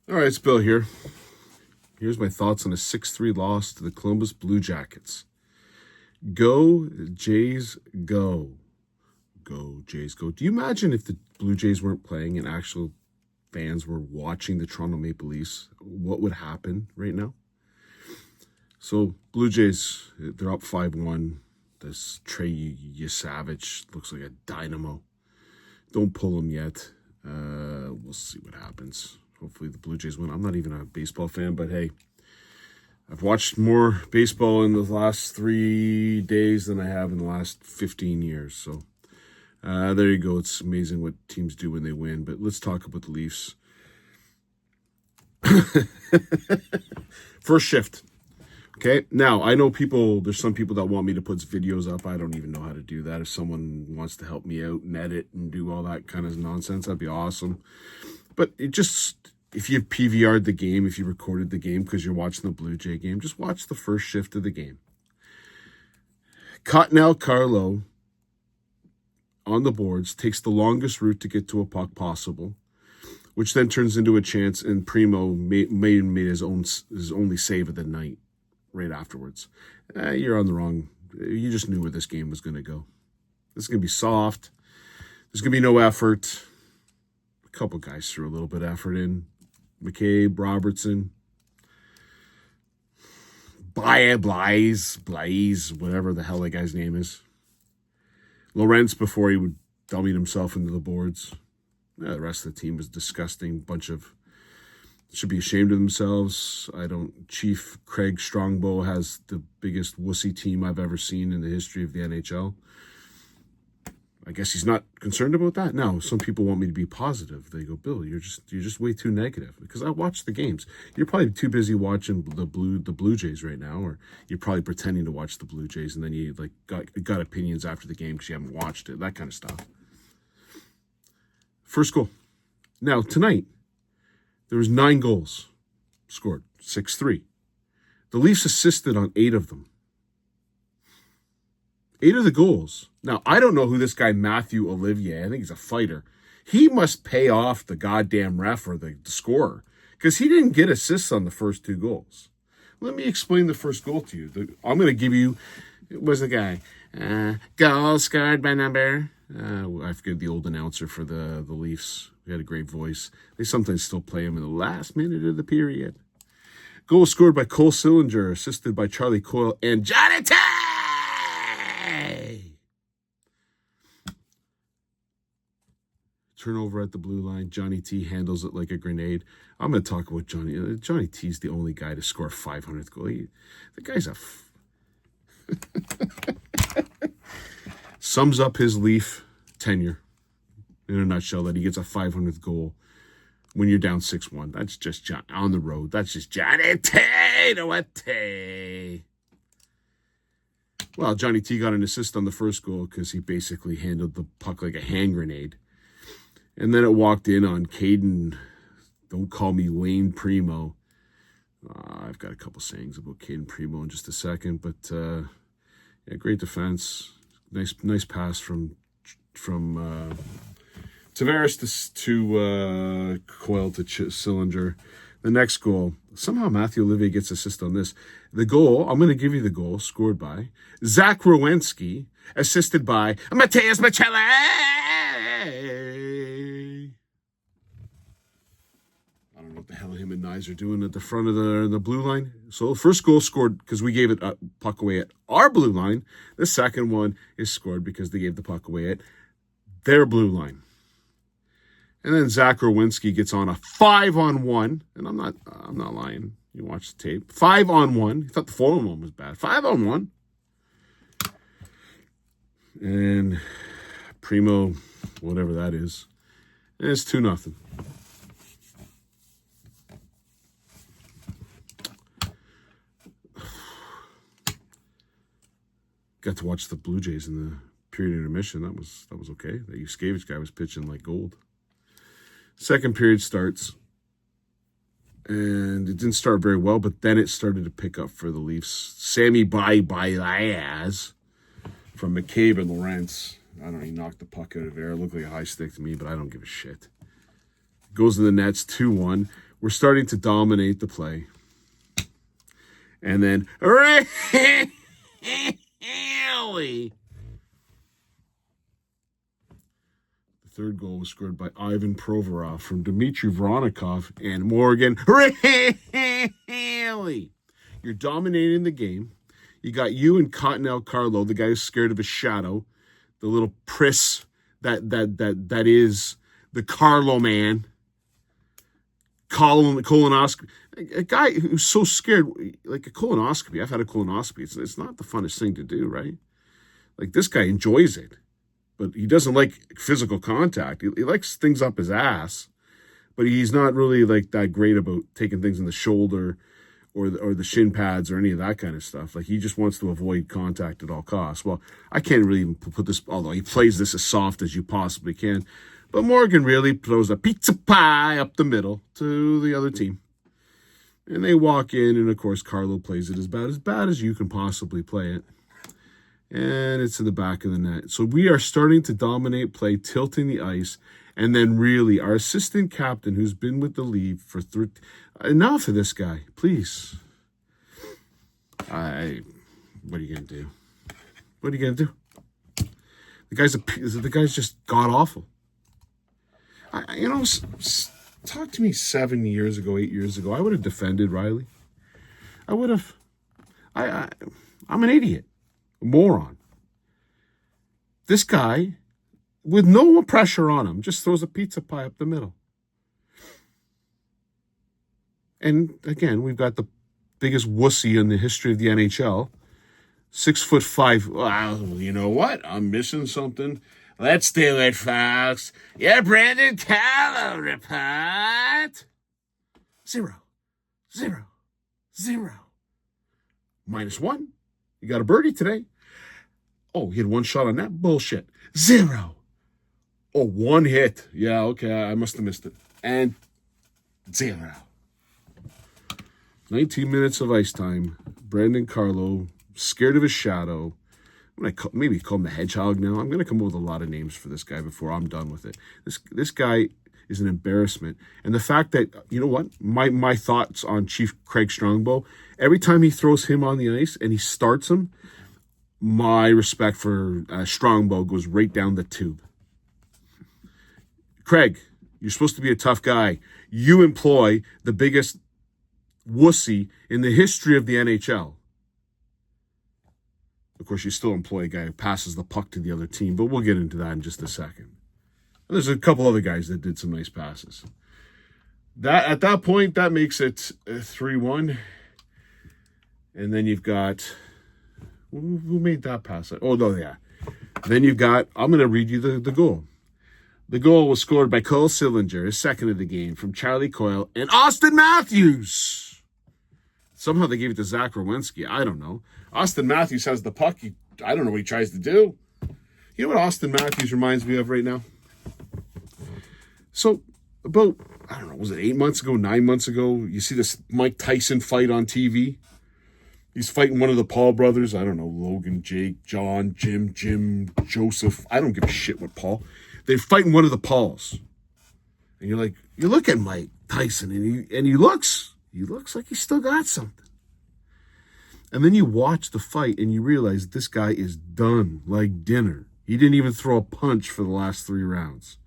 All right, it's Bill here. Here's my thoughts on a 6-3 loss to the Columbus Blue Jackets. Go, Jays, go. Go, Jays, go. Do you imagine if the Blue Jays weren't playing and actual fans were watching the Toronto Maple Leafs, what would happen right now? So, Blue Jays, they're up 5-1. This Trey Yesavich looks like a dynamo. Don't pull him yet. We'll see what happens. Hopefully the Blue Jays win. I'm not even a baseball fan, but hey, I've watched more baseball in the last 3 days than I have in the last 15 years. So there you go. It's amazing what teams do when they win. But let's talk about the Leafs. First shift. Okay, now I know there's some people that want me to put videos up. I don't even know how to do that. If someone wants to help me out and edit and do all that kind of nonsense, that'd be awesome. But if you've PVR'd the game, if you recorded the game because you're watching the Blue Jay game, just watch the first shift of the game. Cottonelle Carlo on the boards takes the longest route to get to a puck possible, which then turns into a chance, and Primo made his only save of the night right afterwards. You're on the wrong. You just knew where this game was going to go. This is going to be soft. There's going to be no effort. A couple guys threw a little bit of effort in. McCabe, Robertson, Blaze, whatever the hell that guy's name is. Lawrence before he would dummy himself into the boards. The rest of the team was disgusting. Should be ashamed of themselves. Chief Craig Strongbow has the biggest wussy team I've ever seen in the history of the NHL. I guess he's not concerned about that. Now, some people want me to be positive. They go, Bill, you're just way too negative. Because I watch the games. You're probably too busy watching the Blue Jays right now, or you're probably pretending to watch the Blue Jays, and then you got opinions after the game because you haven't watched it. That kind of stuff. First goal. Now, tonight, there was 9 goals scored, 6-3. The Leafs assisted on 8 of them. 8 of the goals. Now, I don't know who this guy Matthew Olivier, I think he's a fighter. He must pay off the goddamn ref or the scorer because he didn't get assists on the first 2 goals. Let me explain the first goal to you. I'm going to give you, it was the guy, goal scored by number. I forget the old announcer for the Leafs. He had a great voice. They sometimes still play him in the last minute of the period. Goal scored by Cole Sillinger, assisted by Charlie Coyle and Johnny T. Turnover at the blue line. Johnny T handles it like a grenade. I'm going to talk about Johnny. Johnny T's the only guy to score a 500th goal. The guy's sums up his Leaf tenure in a nutshell, that he gets a 500th goal when you're down 6-1. That's just on the road. That's just Johnny T. Well, Johnny T got an assist on the first goal because he basically handled the puck like a hand grenade. And then it walked in on Caden. Don't call me Wayne Primo. I've got a couple sayings about Caden Primo in just a second, but yeah, great defense. Nice pass from Tavares to Coyle to Sillinger. The next goal, somehow Matthew Olivier gets assist on this. The goal, I'm going to give you the goal, scored by Zach Rowensky, assisted by Mateus Michelli. I don't know what the hell him and Nyes are doing at the front of the blue line. So first goal scored because we gave it a puck away at our blue line. The second one is scored because they gave the puck away at their blue line. And then Zach Rowensky gets on a 5-on-1, and I'm not lying. You watch the tape. 5-on-1. You thought the 4-on-1 was bad. 5-on-1. And Primo, whatever that is, and it's 2-0. Got to watch the Blue Jays in the period intermission. That was okay. That Yuskevich guy was pitching like gold. Second period starts, and it didn't start very well, but then it started to pick up for the Leafs. Sammy Baez from McCabe and Lawrence. I don't know, he knocked the puck out of air. It looked like a high stick to me, but I don't give a shit. Goes to the nets, 2-1. We're starting to dominate the play. And then, really? The third goal was scored by Ivan Provorov from Dmitry Voronikov and Morgan. Really? You're dominating the game. You got you and Cottonelle Carlo, the guy who's scared of his shadow, the little priss that is the Carlo man. Colonoscopy. A guy who's so scared, like a colonoscopy. I've had a colonoscopy. It's not the funnest thing to do, right? Like, this guy enjoys it, but he doesn't like physical contact. He likes things up his ass, but he's not really like that great about taking things in the shoulder or the shin pads or any of that kind of stuff. Like, he just wants to avoid contact at all costs. Well, I can't really even put this, although he plays this as soft as you possibly can. But Morgan really throws a pizza pie up the middle to the other team. And they walk in, and of course, Carlo plays it as bad as you can possibly play it. And it's in the back of the net. So we are starting to dominate play, tilting the ice. And then really, our assistant captain, who's been with the league for enough of this guy, please. What are you going to do? What are you going to do? The guy's just god-awful. Talk to me 7 years ago, 8 years ago. I would have defended Riley. I would have. I'm an idiot, a moron. This guy, with no pressure on him, just throws a pizza pie up the middle. And again, we've got the biggest wussy in the history of the NHL. 6'5". Well, you know what? I'm missing something. Let's do it, folks. Your Brandon Carlo report. 0, 0, 0. -1. You got a birdie today. Oh, he had one shot on that? Bullshit. 0. Oh, one hit. Yeah, okay, I must have missed it. And 0. 19 minutes of ice time. Brandon Carlo, scared of his shadow. Maybe call him the Hedgehog now. I'm going to come up with a lot of names for this guy before I'm done with it. This guy is an embarrassment. And the fact that, you know what? My thoughts on Chief Craig Strongbow, every time he throws him on the ice and he starts him, my respect for Strongbow goes right down the tube. Craig, you're supposed to be a tough guy. You employ the biggest wussy in the history of the NHL. Of course, you still employ a guy who passes the puck to the other team, but we'll get into that in just a second. And there's a couple other guys that did some nice passes. At that point, that makes it 3-1. And then you've got... Who made that pass? Oh, no, yeah. Then you've got... I'm going to read you the goal. The goal was scored by Cole Sillinger, his second of the game, from Charlie Coyle and Austin Matthews. Somehow they gave it to Zach Rowinski. I don't know. Austin Matthews has the puck. I don't know what he tries to do. You know what Austin Matthews reminds me of right now? So, about, I don't know, was it 8 months ago, 9 months ago? You see this Mike Tyson fight on TV? He's fighting one of the Paul brothers. I don't know, Logan, Jake, John, Jim, Joseph. I don't give a shit what Paul. They're fighting one of the Pauls. And you're like, you look at Mike Tyson, and he looks like he's still got something. And then you watch the fight and you realize this guy is done like dinner. He didn't even throw a punch for the last 3 rounds.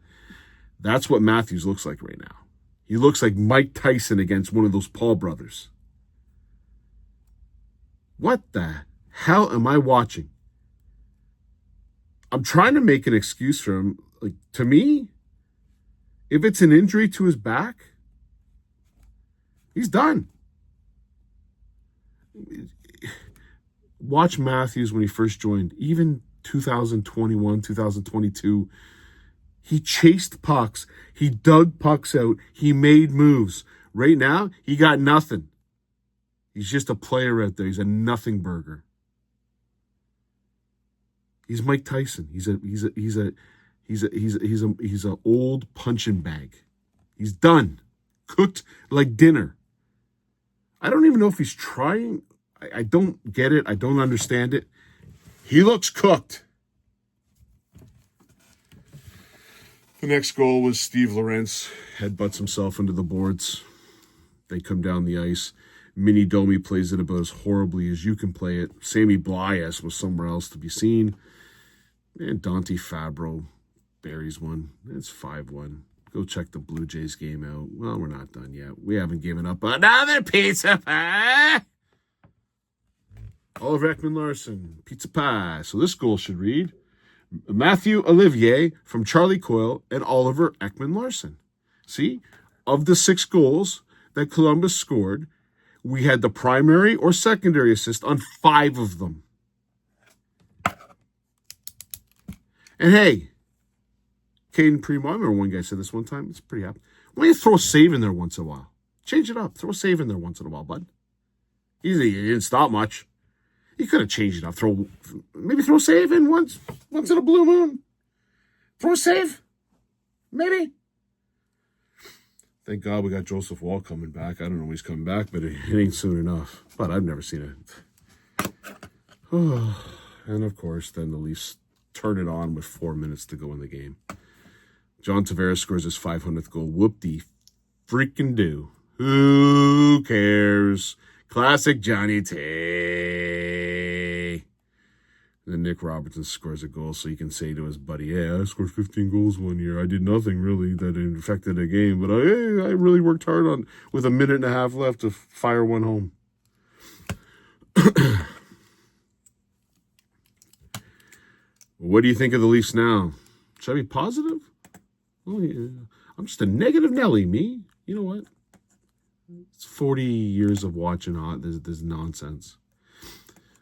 That's what Matthews looks like right now. He looks like Mike Tyson against one of those Paul brothers. What the hell am I watching? I'm trying to make an excuse for him. Like, to me, if it's an injury to his back, he's done. Watch Matthews when he first joined, even 2021, 2022. He chased pucks. He dug pucks out. He made moves. Right now, he got nothing. He's just a player out there. He's a nothing burger. He's Mike Tyson. He's a old punching bag. He's done. Cooked like dinner. I don't even know if he's trying. I don't get it. I don't understand it. He looks cooked. The next goal was Steve Lorentz headbutts himself into the boards. They come down the ice. Mini Domi plays it about as horribly as you can play it. Sammy Blyas was somewhere else to be seen. And Dante Fabro buries one. It's 5-1. Go check the Blue Jays game out. Well, we're not done yet. We haven't given up another pizza pie. Oliver Ekman-Larsson, pizza pie. So this goal should read, Matthew Olivier from Charlie Coyle and Oliver Ekman-Larsson. See, of the 6 goals that Columbus scored, we had the primary or secondary assist on 5 of them. And hey, Caden Primo, I remember one guy said this one time, it's pretty apt. Why don't you throw a save in there once in a while? Change it up. Throw a save in there once in a while, bud. He didn't stop much. He could have changed it up. Maybe throw a save in once in a blue moon. Throw a save. Maybe. Thank God we got Joseph Wall coming back. I don't know when he's coming back, but it ain't soon enough. But I've never seen it. Oh, and of course, then the Leafs turn it on with 4 minutes to go in the game. John Tavares scores his 500th goal. Whoop-de-freaking do. Who cares? Classic Johnny Tay. And then Nick Robertson scores a goal so he can say to his buddy, yeah, I scored 15 goals one year. I did nothing really that affected a game, but I really worked hard with a minute and a half left to fire one home. What do you think of the Leafs now? Should I be positive? Oh, yeah. I'm just a negative Nelly, me. You know what? It's 40 years of watching this nonsense.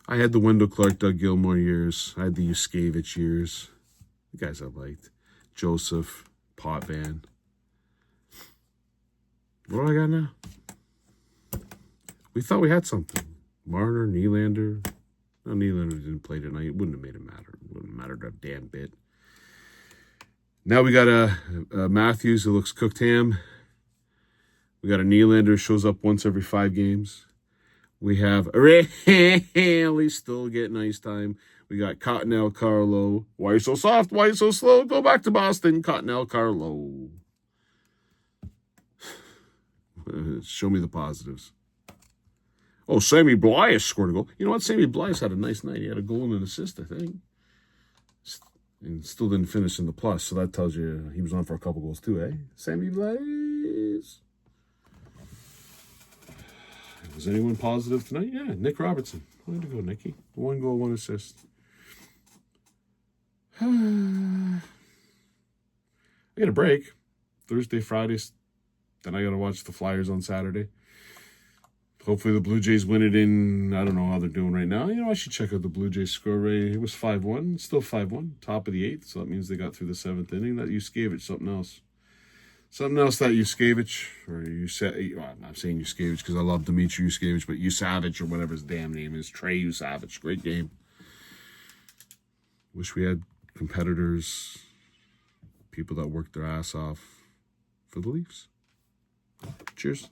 I had the Wendell Clark, Doug Gilmour years. I had the Yuskevich years. The guys I liked. Joseph, Potvin. What do I got now? We thought we had something. Marner, Nylander. No, Nylander didn't play tonight. It wouldn't have made it matter. It wouldn't have mattered a damn bit. Now we got a Matthews who looks cooked ham. We got a Nylander who shows up once every 5 games. We have Riley still getting ice time. We got Cottonelle Carlo. Why are you so soft? Why are you so slow? Go back to Boston, Cottonelle Carlo. Show me the positives. Oh, Sammy Blyas scored a goal. You know what? Sammy Blyas had a nice night. He had a goal and an assist, I think. And still didn't finish in the plus, so that tells you he was on for a couple goals too, eh? Sammy Blyas. Was anyone positive tonight? Yeah, Nick Robertson. Way to go, Nicky. 1 goal, 1 assist. I get a break. Thursday, Fridays. Then I got to watch the Flyers on Saturday. Hopefully the Blue Jays win it in, I don't know how they're doing right now. You know, I should check out the Blue Jays score rate. It was 5-1. Still 5-1. Top of the 8th. So that means they got through the 7th inning. That Yuskevich, something else. Something else that Yuskevich, or well, I'm not saying Yuskevich because I love Dmitry Yuskevich, but Yusavich or whatever his damn name is. Trey Yusavich. Great game. Wish we had competitors, people that worked their ass off for the Leafs. Cheers.